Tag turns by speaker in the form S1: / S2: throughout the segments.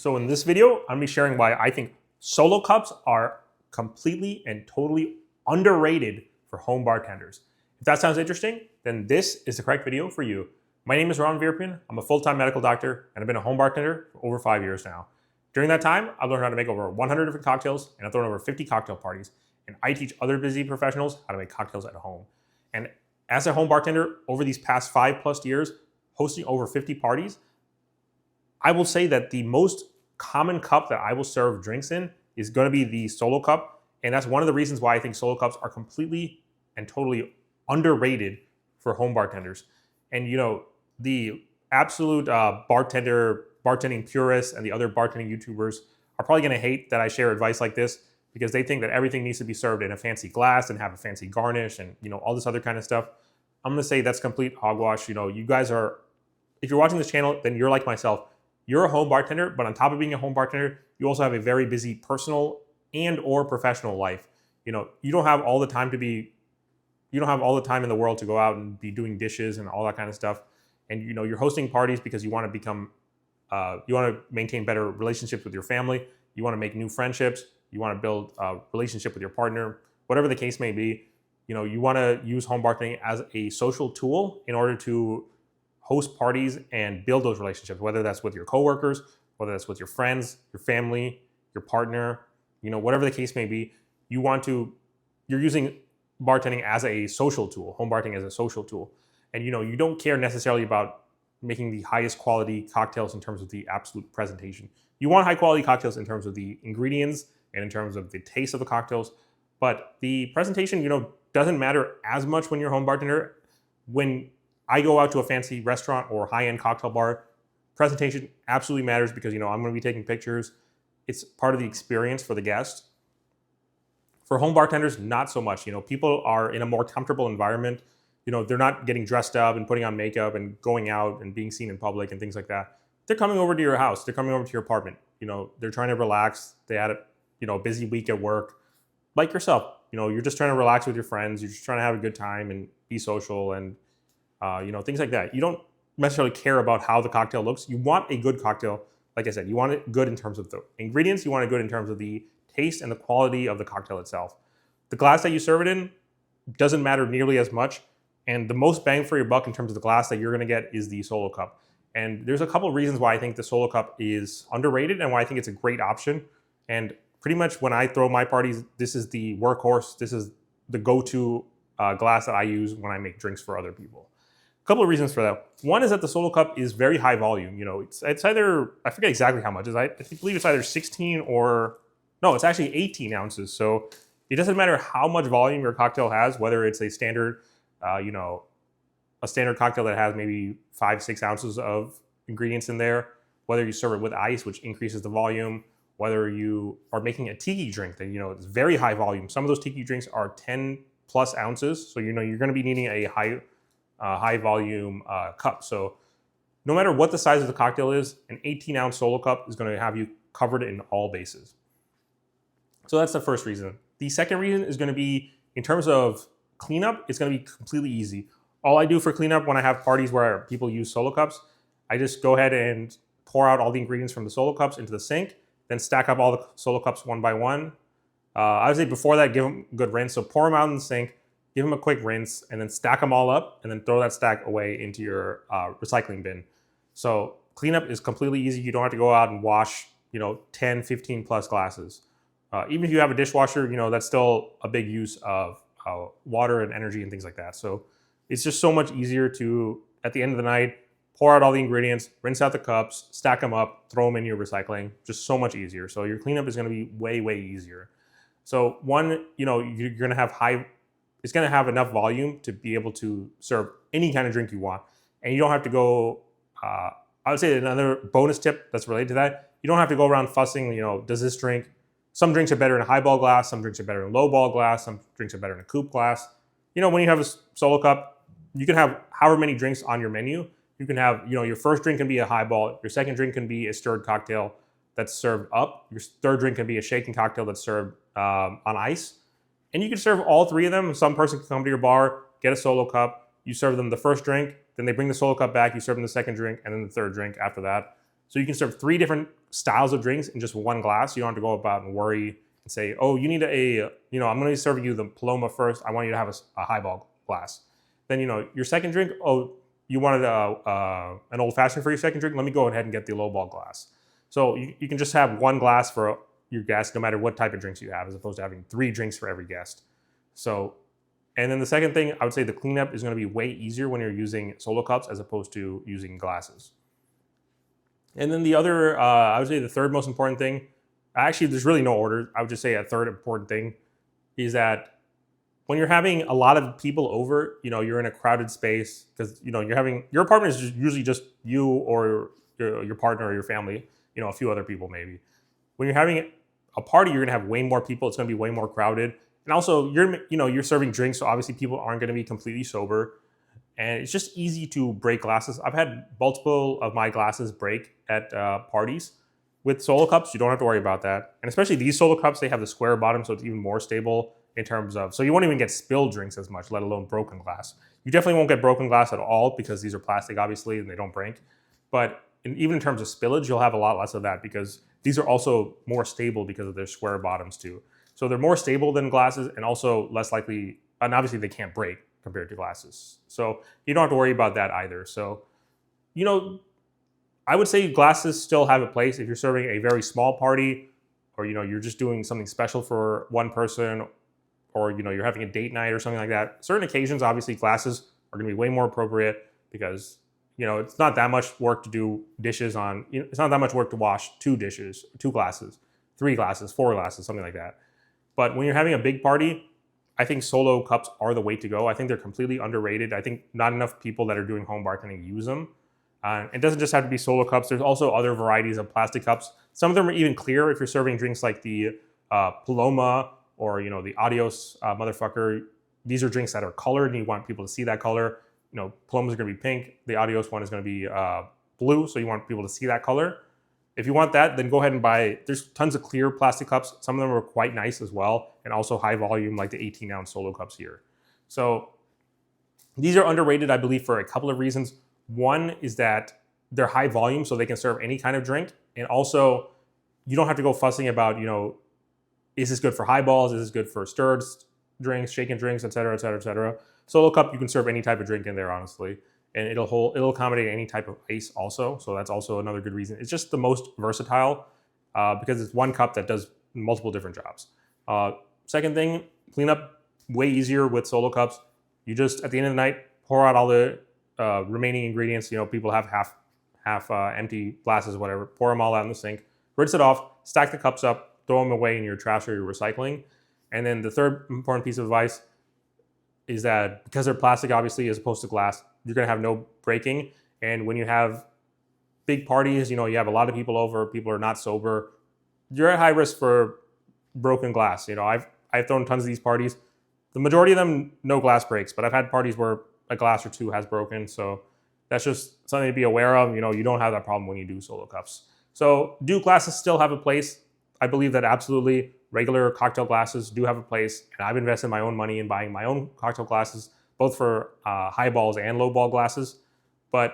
S1: So in this video, I'm gonna be sharing why I think solo cups are completely and totally underrated for home bartenders. If that sounds interesting, then this is the correct video for you. My name is Ron Virpian. I'm a full-time medical doctor, and I've been a home bartender for over 5 years now. During that time, I've learned how to make over 100 different cocktails, and I've thrown over 50 cocktail parties. And I teach other busy professionals how to make cocktails at home. And as a home bartender, over these past 5+ years, hosting over 50 parties, I will say that the most common cup that I will serve drinks in is going to be the solo cup. And that's one of the reasons why I think solo cups are completely and totally underrated for home bartenders. And you know, the absolute bartending purists and the other bartending YouTubers are probably going to hate that I share advice like this because they think that everything needs to be served in a fancy glass and have a fancy garnish and all this other kind of stuff. I'm going to say that's complete hogwash. You guys are, if you're watching this channel, then you're like myself. You're a home bartender, but on top of being a home bartender, you also have a very busy personal and or professional life. You don't have all the time you don't have all the time in the world to go out and be doing dishes and all that kind of stuff. And you're hosting parties because you want to maintain better relationships with your family. You want to make new friendships. You want to build a relationship with your partner, whatever the case may be. You want to use home bartending as a social tool in order to host parties and build those relationships, whether that's with your coworkers, whether that's with your friends, your family, your partner, whatever the case may be. You're using bartending as a social tool, home bartending as a social tool. And you don't care necessarily about making the highest quality cocktails in terms of the absolute presentation. You want high quality cocktails in terms of the ingredients and in terms of the taste of the cocktails, but the presentation, doesn't matter as much when you're a home bartender. When I go out to a fancy restaurant or high-end cocktail bar, presentation absolutely matters because I'm going to be taking pictures. It's part of the experience for the guest. For home bartenders, not so much. People are in a more comfortable environment. They're not getting dressed up and putting on makeup and going out and being seen in public and things like that. They're coming over to your house. They're coming over to your apartment. They're trying to relax. They had a busy week at work. Like yourself, you're just trying to relax with your friends. You're just trying to have a good time and be social and things like that. You don't necessarily care about how the cocktail looks. You want a good cocktail. Like I said, you want it good in terms of the ingredients. You want it good in terms of the taste and the quality of the cocktail itself. The glass that you serve it in doesn't matter nearly as much. And the most bang for your buck in terms of the glass that you're going to get is the solo cup. And there's a couple of reasons why I think the solo cup is underrated and why I think it's a great option. And pretty much when I throw my parties, this is the workhorse. This is the go-to glass that I use when I make drinks for other people. A couple of reasons for that. One is that the solo cup is very high volume. It's either, I forget exactly how much. I believe it's either 16 or, no, it's actually 18 ounces. So it doesn't matter how much volume your cocktail has, whether it's a standard, a standard cocktail that has maybe 5-6 ounces of ingredients in there, whether you serve it with ice, which increases the volume, whether you are making a tiki drink that, it's very high volume. Some of those tiki drinks are 10+ ounces. So, you're going to be needing a high volume cup. So no matter what the size of the cocktail is, an 18-ounce solo cup is going to have you covered in all bases. So that's the first reason. The second reason is going to be in terms of cleanup, it's going to be completely easy. All I do for cleanup when I have parties where people use solo cups, I just go ahead and pour out all the ingredients from the solo cups into the sink, then stack up all the solo cups one by one. I would say before that, give them a good rinse. So pour them out in the sink, give them a quick rinse, and then stack them all up, and then throw that stack away into your recycling bin. So cleanup is completely easy. You don't have to go out and wash, 10, 15+ glasses. Even if you have a dishwasher, that's still a big use of water and energy and things like that. So it's just so much easier to, at the end of the night, pour out all the ingredients, rinse out the cups, stack them up, throw them in your recycling. Just so much easier. So your cleanup is going to be way, way easier. So one, you're going to have it's going to have enough volume to be able to serve any kind of drink you want. And you don't have to go, I would say another bonus tip that's related to that, you don't have to go around fussing, does this drink, some drinks are better in a highball glass, some drinks are better in low ball glass, some drinks are better in a coupe glass. When you have a solo cup, you can have however many drinks on your menu. You can have, your first drink can be a highball, your second drink can be a stirred cocktail that's served up, your third drink can be a shaken cocktail that's served on ice. And you can serve all three of them. Some person can come to your bar, get a solo cup, you serve them the first drink, then they bring the solo cup back, you serve them the second drink, and then the third drink after that. So you can serve 3 different styles of drinks in just one glass. You don't have to go about and worry and say, oh, you need I'm going to be serving you the Paloma first. I want you to have a highball glass. Then, your second drink, oh, you wanted an old fashioned for your second drink. Let me go ahead and get the lowball glass. So you can just have one glass for your guest, no matter what type of drinks you have, as opposed to having 3 drinks for every guest. So, and then the second thing, I would say the cleanup is going to be way easier when you're using solo cups as opposed to using glasses. And then the other, I would say the third most important thing, actually there's really no order. I would just say a third important thing is that when you're having a lot of people over, you're in a crowded space because, your apartment is usually just you or your partner or your family, a few other people maybe. When you're having a party, you're gonna have way more people. It's gonna be way more crowded. And also you're serving drinks. So obviously people aren't gonna be completely sober. And it's just easy to break glasses. I've had multiple of my glasses break at parties. With solo cups, you don't have to worry about that. And especially these solo cups, they have the square bottom, so it's even more stable in terms of, so you won't even get spilled drinks as much, let alone broken glass. You definitely won't get broken glass at all because these are plastic, obviously, and they don't break. But even in terms of spillage, you'll have a lot less of that because these are also more stable because of their square bottoms too. So they're more stable than glasses and also less likely, and obviously they can't break compared to glasses. So you don't have to worry about that either. So, I would say glasses still have a place if you're serving a very small party or, you're just doing something special for one person or, you're having a date night or something like that. Certain occasions, obviously glasses are gonna be way more appropriate because, it's not that much work to do dishes on, it's not that much work to wash 2 dishes, 2 glasses, 3 glasses, 4 glasses, something like that. But when you're having a big party, I think solo cups are the way to go. I think they're completely underrated. I think not enough people that are doing home bartending use them. It doesn't just have to be solo cups. There's also other varieties of plastic cups. Some of them are even clear if you're serving drinks like the Paloma or, the Adios motherfucker. These are drinks that are colored and you want people to see that color. Paloma's gonna be pink. The Adios one is gonna be blue, so you want people to see that color. If you want that, then go ahead and buy, there's tons of clear plastic cups. Some of them are quite nice as well, and also high volume like the 18-ounce solo cups here. So these are underrated, I believe, for a couple of reasons. One is that they're high volume, so they can serve any kind of drink. And also, you don't have to go fussing about, is this good for highballs? Is this good for stirred drinks, shaken drinks, et cetera, et cetera, et cetera. Solo cup, you can serve any type of drink in there, honestly. And it'll accommodate any type of ice also. So that's also another good reason. It's just the most versatile because it's one cup that does multiple different jobs. Second thing, cleanup way easier with solo cups. You just, at the end of the night, pour out all the remaining ingredients. People have half empty glasses, whatever. Pour them all out in the sink. Rinse it off. Stack the cups up. Throw them away in your trash or your recycling. And then the third important piece of advice is that because they're plastic, obviously, as opposed to glass, you're gonna have no breaking. And when you have big parties, you have a lot of people over, people are not sober, you're at high risk for broken glass. I've thrown tons of these parties. The majority of them, no glass breaks, but I've had parties where a glass or 2 has broken. So that's just something to be aware of. You don't have that problem when you do solo cups. So do glasses still have a place? I believe that absolutely. Regular cocktail glasses do have a place, and I've invested my own money in buying my own cocktail glasses, both for highballs and lowball glasses. But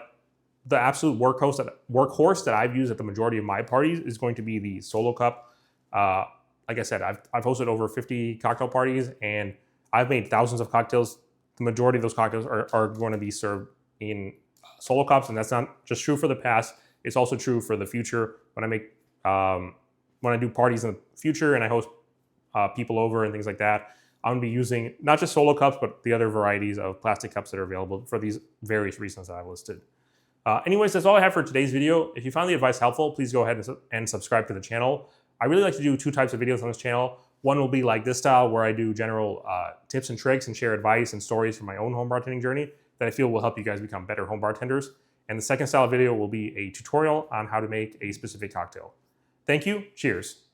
S1: the absolute workhorse that I've used at the majority of my parties is going to be the solo cup. Like I said, I've hosted over 50 cocktail parties, and I've made thousands of cocktails. The majority of those cocktails are going to be served in solo cups, and that's not just true for the past. It's also true for the future. When I do parties in the future and I host people over and things like that, I'm gonna be using not just solo cups, but the other varieties of plastic cups that are available for these various reasons that I've listed. Anyways, that's all I have for today's video. If you found the advice helpful, please go ahead and subscribe to the channel. I really like to do 2 types of videos on this channel. One will be like this style, where I do general tips and tricks and share advice and stories from my own home bartending journey that I feel will help you guys become better home bartenders. And the second style video will be a tutorial on how to make a specific cocktail. Thank you. Cheers.